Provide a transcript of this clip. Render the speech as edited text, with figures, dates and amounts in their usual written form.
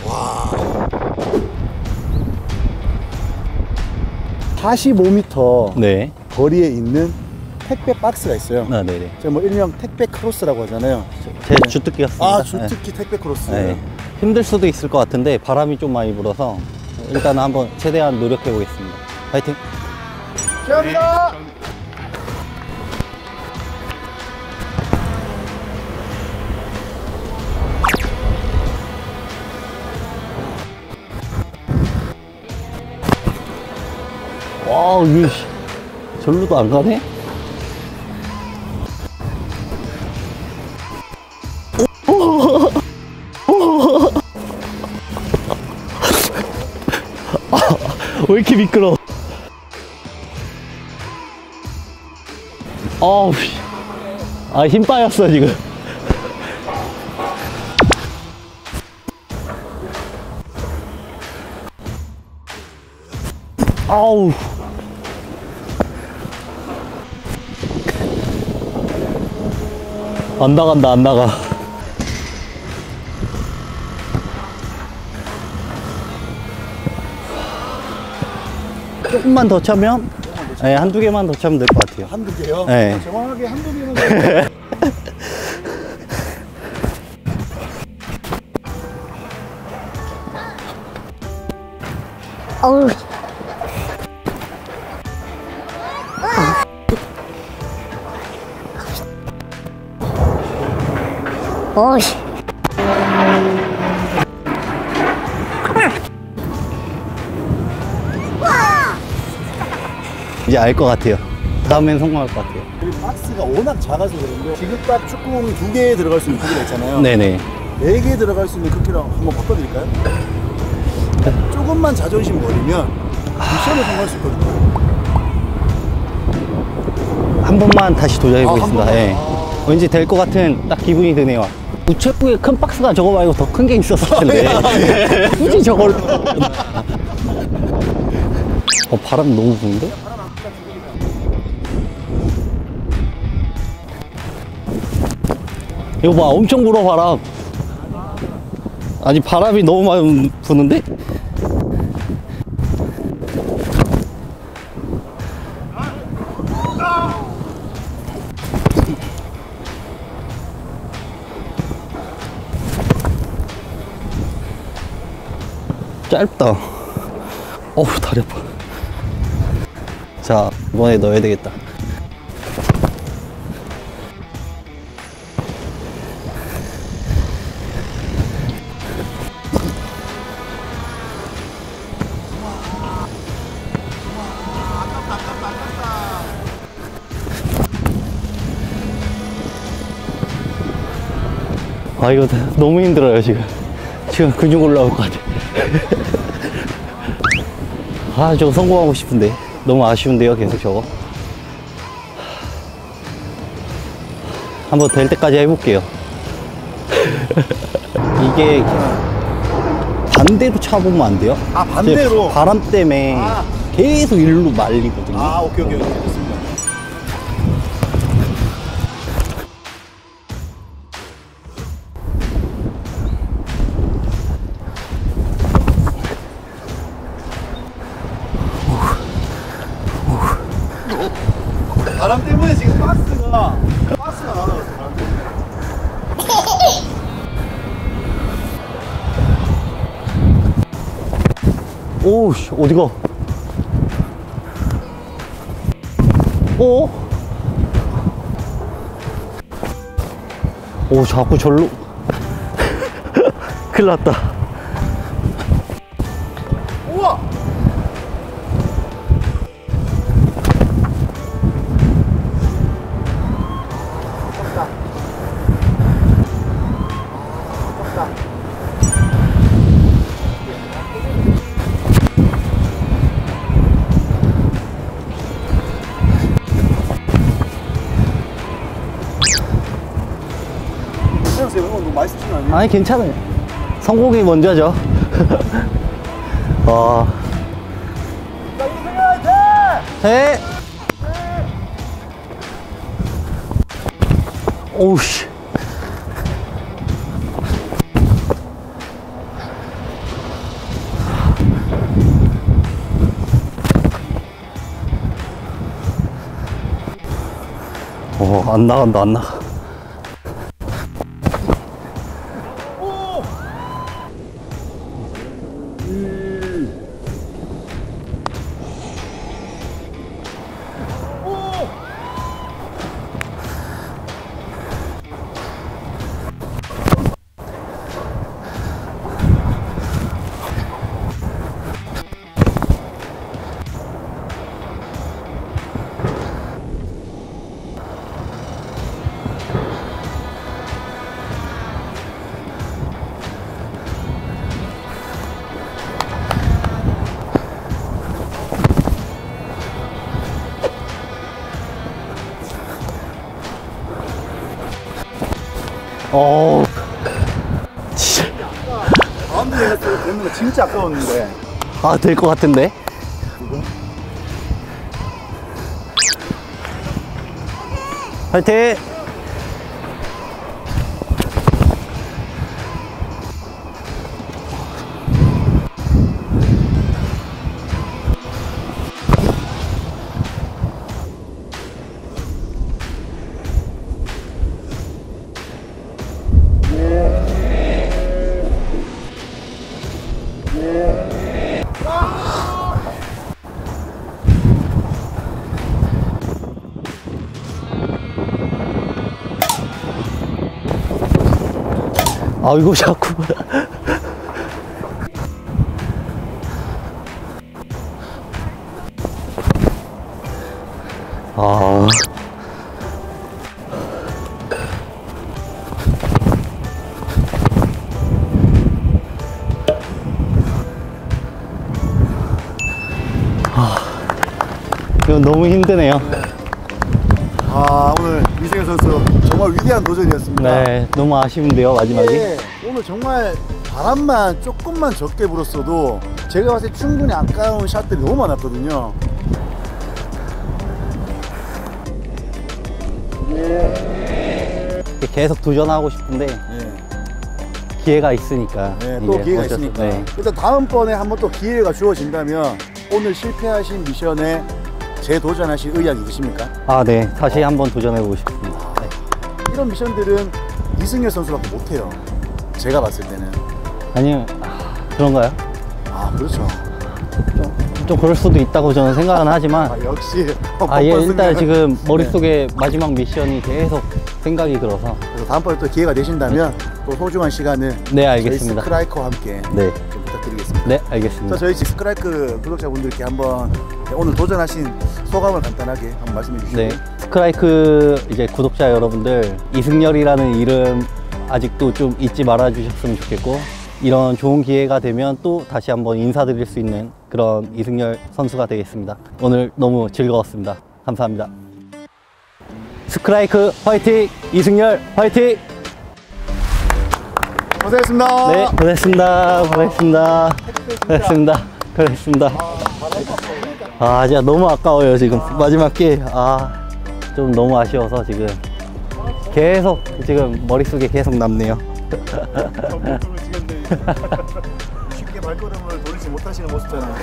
와. 45m 네. 거리에 있는 택배 박스가 있어요. 아, 네네. 제가 뭐 일명 택배 크로스라고 하잖아요. 제 주특기였습니다. 아, 주특기 택배 크로스. 네. 힘들 수도 있을 것 같은데 바람이 좀 많이 불어서 일단 한번 최대한 노력해 보겠습니다. 파이팅! 시작합니다. 와, 이게 절로도 안 가네? 왜 이렇게 미끄러워? 어우, 아, 힘 빠졌어, 지금. 아우. 안 나간다, 안 나가. 조금만 더 차면, 네, 한두 개만 더 차면 될 것 같아요. 한두 개요? 네. 정확하게 한두 개면. 어우. 어이. 이제 알 것 같아요. 다음엔 성공할 것 같아요. 이 박스가 워낙 작아서 그런데 지금 딱 축구공 2개 들어갈 수 있는 크기가 있잖아요. 네네. 4개 들어갈 수 있는 크기랑 한번 바꿔드릴까요? 조금만 자존심 버리면 미션을 성공할 수 있거든요. 한 번만 다시 도전해 보겠습니다. 한 예. 왠지 될 것 같은 딱 기분이 드네요. 우체국에 큰 박스가 저거 말고 더 큰 게 있었을 텐데 굳이 저걸. 바람 너무 부는데? 이거 봐, 엄청 불어 바람. 아니, 바람이 너무 많이 부는데? 짧다. 어우, 다리 아파. 자, 이번에 넣어야 되겠다. 아, 이거 너무 힘들어요, 지금. 지금 근육 올라올 것 같아. 아, 저거 성공하고 싶은데. 너무 아쉬운데요, 계속 저거. 한번 될 때까지 해볼게요. 이게 반대로 차보면 안 돼요? 아, 반대로? 바람 때문에 계속 일로 말리거든요. 아, 오케이. 됐습니다. 바람 때문에 지금 가스가 날아갔어. 바람 때문에. 오우씨, 어디가? 오? 오, 자꾸 절로. 큰일 났다. 우와! 너무 많이 쓰진 않아요? 아니, 괜찮아요. 성공이 먼저죠. 와, 네. 오우씨. 안 나간다, 안 나가. 가운데 내가 되는 거 진짜 아까웠는데. 아, 될 것 같은데? 화이팅! 아, 이거 자꾸. 아. 이건 너무 힘드네요. 아, 오늘 이승열 선수 정말 위대한 도전이었습니다. 네, 너무 아쉬운데요, 마지막에. 예, 오늘 정말 바람만 조금만 적게 불었어도 제가 봤을 때 충분히 아까운 샷들이 너무 많았거든요. 계속 도전하고 싶은데 예. 기회가 있으니까. 네, 또 이제 기회가 어쩔 수- 있으니까. 네. 일단 다음번에 한번 또 기회가 주어진다면 오늘 실패하신 미션에 재도전하실 의향이 있으십니까? 아, 네, 다시 한번 도전해보고 싶습니다. 네. 이런 미션들은 이승열 선수밖에 못해요. 제가 봤을 때는. 아니요, 그런가요? 아, 그렇죠. 좀 그럴 수도 있다고 저는 생각은 하지만. 아, 역시. 예, 일단 승리는- 지금 머릿속에 마지막 미션이 계속 생각이 들어서. 그래서 다음번에 또 기회가 되신다면 또 소중한 시간을 네, 저희 알겠습니다. 스크라이커와 함께 네, 좀 부탁드리겠습니다. 네, 자, 알겠습니다. 저희 스크라이크 구독자분들께 한번 오늘 도전하신 소감을 간단하게 한번 말씀해 주시고. 네, 스크라이크 이제 구독자 여러분들, 이승열이라는 이름 아직도 좀 잊지 말아 주셨으면 좋겠고, 이런 좋은 기회가 되면 또 다시 한번 인사드릴 수 있는 그런 이승열 선수가 되겠습니다. 오늘 너무 즐거웠습니다. 감사합니다. 스크라이크 화이팅! 이승열 화이팅! 고생했습니다. 네, 고생했습니다. 고생했습니다. 고생했습니다. 고생했습니다. 아, 진짜 너무 아까워요, 지금. 마지막 게. 좀 너무 아쉬워서 지금 계속 지금 머릿속에 계속 남네요. 쉽게 발걸음을 돌리지 못하시는 모습잖아요.